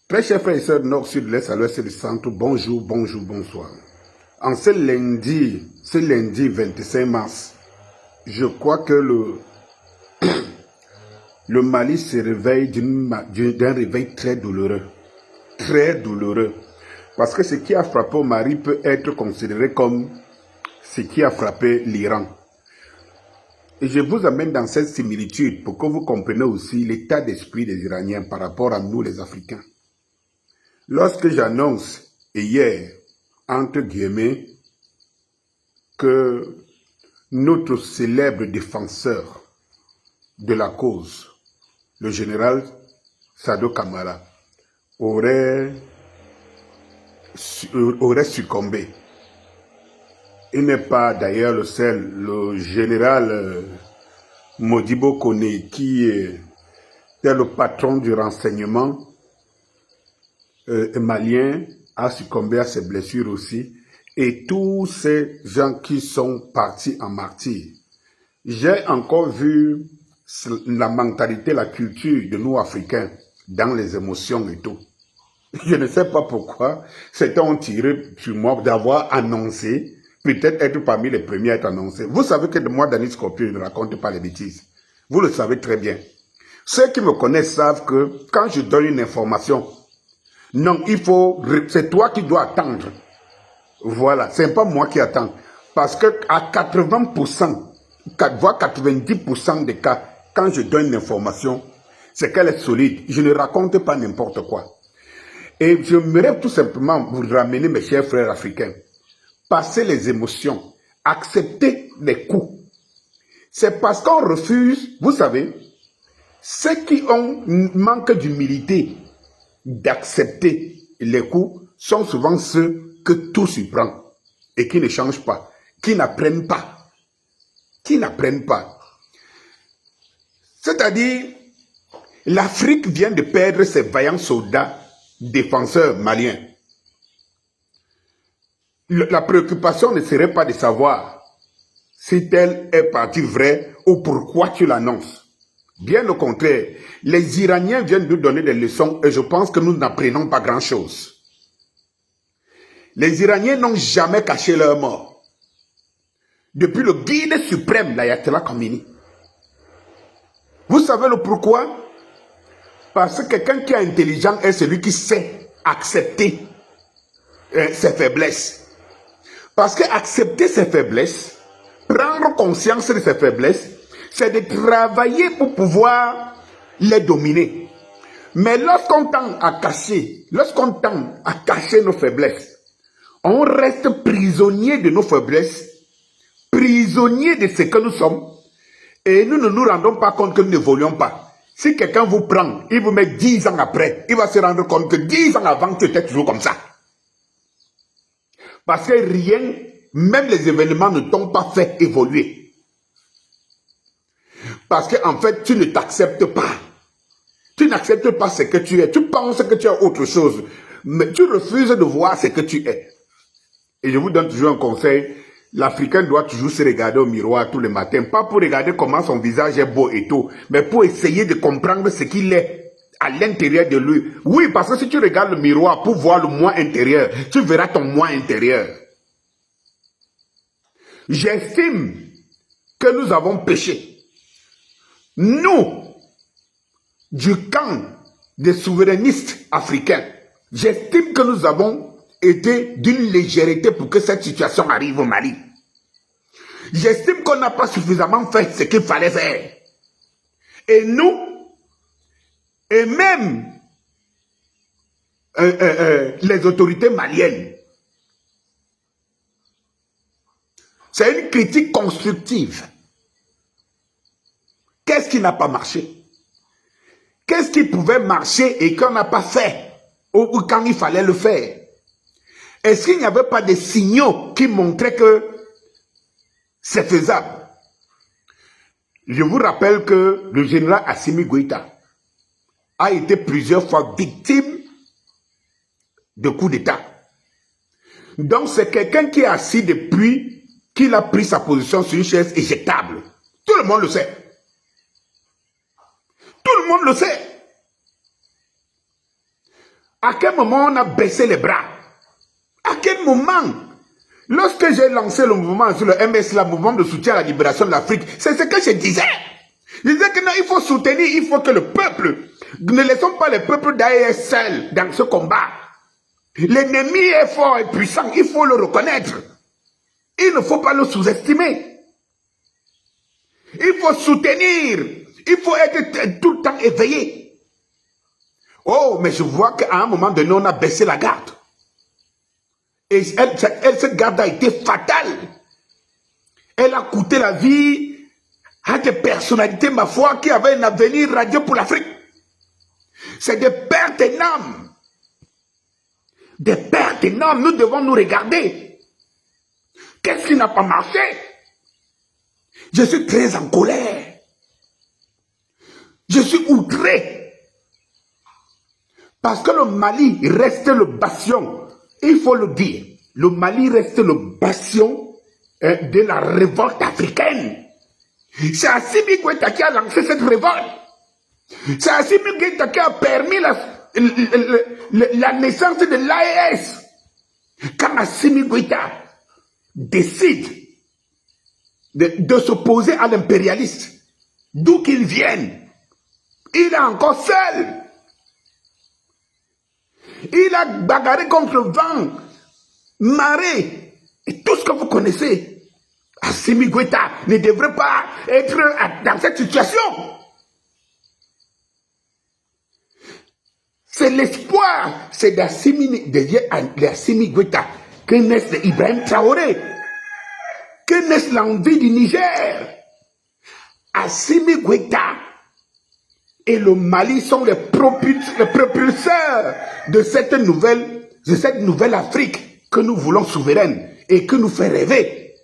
Très chers frères et sœurs du Nord, Sud, l'Est, à l'Ouest et du Centre, bonjour, bonjour, bonsoir. En ce lundi 25 mars, je crois que le Mali se réveille d'un réveil très douloureux. Très douloureux. Parce que ce qui a frappé au Mali peut être considéré comme ce qui a frappé l'Iran. Et je vous amène dans cette similitude pour que vous compreniez aussi l'état d'esprit des Iraniens par rapport à nous les Africains. Lorsque j'annonce hier, entre guillemets, que notre célèbre défenseur de la cause, le général Sado Kamara, aurait succombé. Il n'est pas d'ailleurs le seul, le général Modibo Kone, qui est le patron du renseignement malien, a succombé à ses blessures aussi, et tous ces gens qui sont partis en martyrs. J'ai encore vu la mentalité, la culture de nous Africains dans les émotions et tout. Je ne sais pas pourquoi certains ont tiré sur moi d'avoir annoncé, peut-être être parmi les premiers à être annoncés. Vous savez que moi, Danny Scorpion, je ne raconte pas les bêtises. Vous le savez très bien. Ceux qui me connaissent savent que quand je donne une information, non, c'est toi qui dois attendre. Voilà, c'est pas moi qui attends. Parce que à 80%, voire 90% des cas, quand je donne une information, c'est qu'elle est solide. Je ne raconte pas n'importe quoi. Et j'aimerais tout simplement vous ramener, mes chers frères africains, passer les émotions, accepter les coups. C'est parce qu'on refuse, vous savez, ceux qui ont manque d'humilité, d'accepter les coups, sont souvent ceux que tout surprend et qui ne changent pas, qui n'apprennent pas. Qui n'apprennent pas. C'est-à-dire, l'Afrique vient de perdre ses vaillants soldats défenseurs maliens. La préoccupation ne serait pas de savoir si tel est parti vrai ou pourquoi tu l'annonces. Bien au contraire, les Iraniens viennent nous donner des leçons et je pense que nous n'apprenons pas grand-chose. Les Iraniens n'ont jamais caché leur mort. Depuis le guide suprême, l'Ayatollah Khomeini. Vous savez le pourquoi? Parce que quelqu'un qui est intelligent est celui qui sait accepter ses faiblesses. Parce que accepter ses faiblesses, prendre conscience de ses faiblesses, c'est de travailler pour pouvoir les dominer. Mais lorsqu'on tend à cacher, nos faiblesses, on reste prisonnier de nos faiblesses, prisonnier de ce que nous sommes, et nous ne nous rendons pas compte que nous n'évoluons pas. Si quelqu'un vous prend, il vous met 10 ans après, il va se rendre compte que 10 ans avant, tu étais toujours comme ça. Parce que rien, même les événements ne t'ont pas fait évoluer. Parce qu'en fait, tu ne t'acceptes pas. Tu n'acceptes pas ce que tu es. Tu penses que tu es autre chose. Mais tu refuses de voir ce que tu es. Et je vous donne toujours un conseil. L'Africain doit toujours se regarder au miroir tous les matins. Pas pour regarder comment son visage est beau et tout. Mais pour essayer de comprendre ce qu'il est à l'intérieur de lui. Oui, parce que si tu regardes le miroir pour voir le moi intérieur, tu verras ton moi intérieur. J'estime que nous avons péché. Nous, du camp des souverainistes africains, j'estime que nous avons été d'une légèreté pour que cette situation arrive au Mali. J'estime qu'on n'a pas suffisamment fait ce qu'il fallait faire. Et nous, et même les autorités maliennes, c'est une critique constructive. Qu'est-ce qui n'a pas marché? Qu'est-ce qui pouvait marcher et qu'on n'a pas fait? Ou quand il fallait le faire? Est-ce qu'il n'y avait pas des signaux qui montraient que c'est faisable? Je vous rappelle que le général Assimi Goïta a été plusieurs fois victime de coups d'État. Donc c'est quelqu'un qui est assis depuis qu'il a pris sa position sur une chaise éjectable. Tout le monde le sait. Tout le monde le sait. À quel moment on a baissé les bras? À quel moment? Lorsque j'ai lancé le mouvement sur le MS, le mouvement de soutien à la libération de l'Afrique, c'est ce que je disais. Je disais que non, il faut soutenir, il faut que le peuple, ne laissons pas le peuple d'AES seul dans ce combat. L'ennemi est fort et puissant, il faut le reconnaître. Il ne faut pas le sous-estimer. Il faut soutenir, il faut être tout le temps éveillé. Oh, mais je vois qu'à un moment donné, on a baissé la garde. Et cette garde a été fatale. Elle a coûté la vie à des personnalités, ma foi, qui avaient un avenir radieux pour l'Afrique. C'est des pertes énormes. Des pertes énormes. Nous devons nous regarder. Qu'est-ce qui n'a pas marché? Je suis très en colère. Je suis outré. Parce que le Mali reste le bastion. Il faut le dire. Le Mali reste le bastion de la révolte africaine. C'est Assimi Goïta qui a lancé cette révolte. C'est Assimi Goïta qui a permis la naissance de l'AES. Quand Assimi Goïta décide de s'opposer à l'impérialiste, d'où qu'il vienne, il est encore seul. Il a bagarré contre le vent, marée, et tout ce que vous connaissez. Assimi Goïta ne devrait pas être dans cette situation. C'est l'espoir, c'est d'Assimi Goïta que naisse Ibrahim Traoré, que naisse l'envie du Niger. Assimi Goïta et le Mali sont les propulseurs de cette nouvelle Afrique que nous voulons souveraine et que nous fait rêver.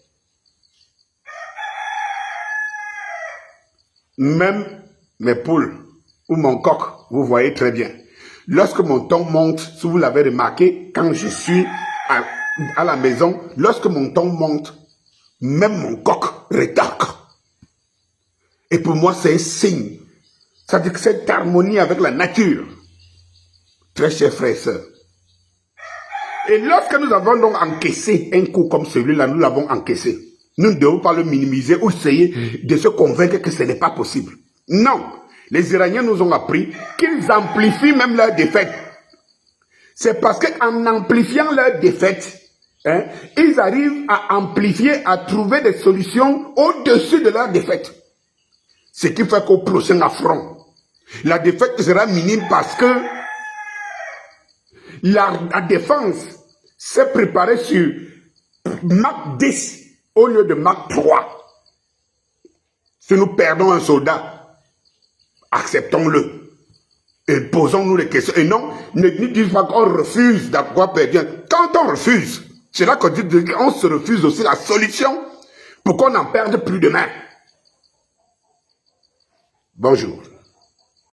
Même mes poules ou mon coq, vous voyez très bien. Lorsque mon ton monte, si vous l'avez remarqué, quand je suis à la maison, lorsque mon ton monte, même mon coq rétorque. Et pour moi, c'est un signe. Ça veut dire que cette harmonie avec la nature. Très chers frères et sœurs. Et lorsque nous avons donc encaissé un coup comme celui-là, nous l'avons encaissé. Nous ne devons pas le minimiser ou essayer de se convaincre que ce n'est pas possible. Non. Les Iraniens nous ont appris qu'ils amplifient même leurs défaites. C'est parce qu'en amplifiant leurs défaites, ils arrivent à amplifier, à trouver des solutions au-dessus de leurs défaites. Ce qui fait qu'au prochain affront, la défaite sera minime parce que la défense s'est préparée sur Mach 10 au lieu de Mach 3. Si nous perdons un soldat, acceptons-le. Et posons-nous les questions. Et non, ne disons pas qu'on refuse d'avoir perdu. Quand on refuse, c'est là qu'on se refuse aussi la solution pour qu'on n'en perde plus demain. Bonjour.